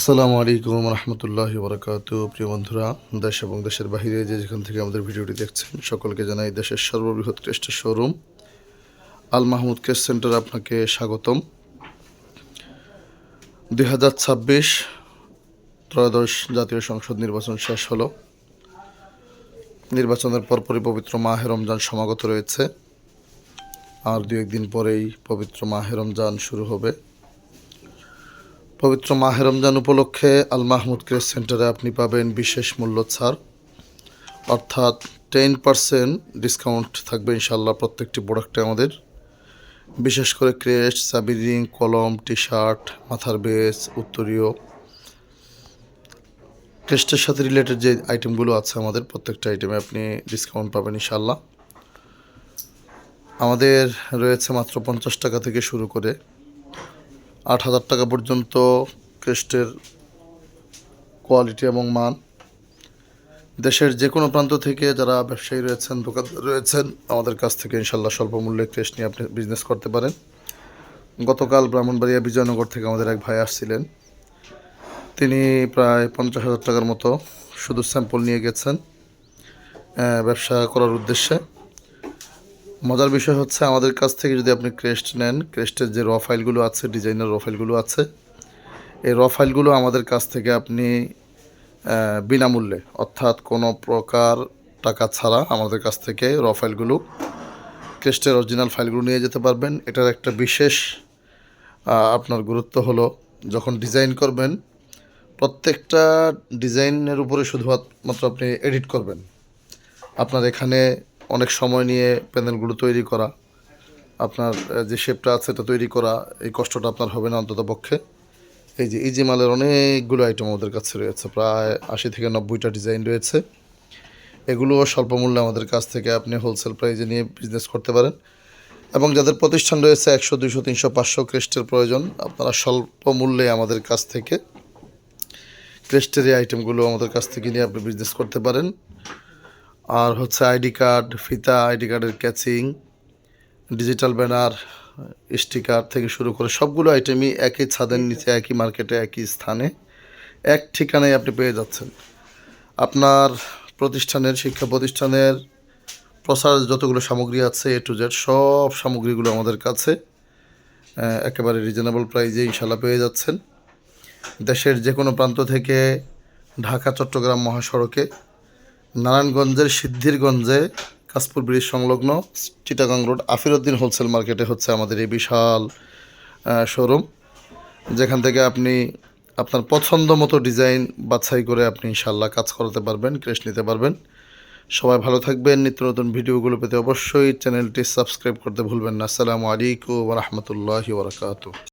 আসসালামু আলাইকুম রহমতুল্লাহি বরকাতু। প্রিয় বন্ধুরা, দেশ এবং দেশের বাহিরে যে যেখান থেকে আমাদের ভিডিওটি দেখছেন সকলকে জানাই দেশের সর্ববৃহৎ ক্রেস্টের শোরুম আল মাহমুদ ক্রেস্ট সেন্টারে আপনাকে স্বাগতম। 2026 ত্রয়োদশ জাতীয় সংসদ নির্বাচন শেষ হলো। নির্বাচনের পরপরই পবিত্র মাহে রমজান সমাগত রয়েছে। আর দু একদিন পরেই পবিত্র মাহে রমজান শুরু হবে। পবিত্র মাহে রমজান উপলক্ষে আল মাহমুদ ক্রেস্ট সেন্টারে আপনি পাবেন বিশেষ মূল্য ছাড়, অর্থাৎ 10% ডিসকাউন্ট থাকবে ইনশাল্লাহ প্রত্যেকটি প্রোডাক্টে আমাদের। বিশেষ করে ক্রেস্ট, চাবি রিং, কলম, টি শার্ট, মাথার বেস, উত্তরীয়, ক্রেস্টের সাথে রিলেটেড যে আইটেমগুলো আছে আমাদের প্রত্যেকটা আইটেমে আপনি ডিসকাউন্ট পাবেন ইনশাল্লাহ। আমাদের রয়েছে মাত্র 50 টাকা থেকে শুরু করে 8,000 টাকা পর্যন্ত ক্রেস্টের কোয়ালিটি এবং মান। দেশের যে কোনো প্রান্ত থেকে যারা ব্যবসায়ী রয়েছেন, দোকানদার রয়েছেন, আমাদের কাছ থেকে ইনশাল্লাহ স্বল্প মূল্যে ক্রেস্ট নিয়ে আপনি বিজনেস করতে পারেন। গতকাল ব্রাহ্মণবাড়িয়া বিজয়নগর থেকে আমাদের এক ভাই আসছিলেন। তিনি প্রায় 50,000 টাকার মতো শুধু স্যাম্পল নিয়ে গেছেন ব্যবসা করার উদ্দেশ্যে। মজার বিষয় হচ্ছে, আমাদের কাছ থেকে যদি আপনি ক্রেস্ট নেন, ক্রেস্টের যে র ফাইলগুলো আছে, ডিজাইনার র ফাইলগুলো আছে, এই র ফাইলগুলো আমাদের কাছ থেকে আপনি বিনামূল্যে, অর্থাৎ কোনো প্রকার টাকা ছাড়া আমাদের কাছ থেকে র ফাইলগুলো, ক্রেস্টের অরিজিনাল ফাইলগুলো নিয়ে যেতে পারবেন। এটার একটা বিশেষ আপনার গুরুত্ব হলো, যখন ডিজাইন করবেন প্রত্যেকটা ডিজাইনের উপরে শুধুমাত্র আপনি এডিট করবেন। আপনার এখানে অনেক সময় নিয়ে প্যানেলগুলো তৈরি করা, আপনার যে শেপটা আছে এটা তৈরি করা, এই কষ্টটা আপনার হবে না অন্তত পক্ষে। এই যে ইজি মালের অনেকগুলো আইটেম আমাদের কাছে রয়েছে, প্রায় 80 থেকে 90টা ডিজাইন রয়েছে। এগুলোও স্বল্প মূল্যে আমাদের কাছ থেকে আপনি হোলসেল প্রাইজে নিয়ে বিজনেস করতে পারেন। এবং যাদের প্রতিষ্ঠান রয়েছে 100, 200, 300, 500 ক্রেস্টের প্রয়োজন, আপনারা স্বল্প মূল্যে আমাদের কাছ থেকে ক্রেস্টের এই আইটেমগুলো আমাদের কাছ থেকে নিয়ে আপনি বিজনেস করতে পারেন। আর হচ্ছে আইডি কার্ড, ফিতা, আইডি কার্ডের ক্যাচিং, ডিজিটাল ব্যানার, স্টিকার থেকে শুরু করে সবগুলো আইটেমই একই ছাদের নিচে, একই মার্কেটে, একই স্থানে, এক ঠিকানায় আপনি পেয়ে যাচ্ছেন। আপনার প্রতিষ্ঠানের, শিক্ষা প্রতিষ্ঠানের প্রসার যতগুলো সামগ্রী আছে A to Z সব সামগ্রীগুলো আমাদের কাছে একেবারে রিজনেবল প্রাইজে ইনশাল্লাহ পেয়ে যাচ্ছেন। দেশের যে কোনো প্রান্ত থেকে ঢাকা চট্টগ্রাম মহাসড়কে নারায়ণগঞ্জের সিদ্ধিরগঞ্জে কাশপুর ব্রিজ সংলগ্ন চিটাগাং রোড আফিরউদ্দিন হোলসেল মার্কেটে হচ্ছে আমাদের এই বিশাল শোরুম, যেখান থেকে আপনি আপনার পছন্দ মতো ডিজাইন বাছাই করে আপনি ইনশাল্লাহ কাজ করাতে পারবেন, ক্রেস্ট নিতে পারবেন। সবাই ভালো থাকবেন। নিত্য নতুন ভিডিওগুলো পেতে অবশ্যই চ্যানেলটি সাবস্ক্রাইব করতে ভুলবেন না। আসসালামু আলাইকুম ওয়া রাহমাতুল্লাহি ওয়া বারাকাতুহু।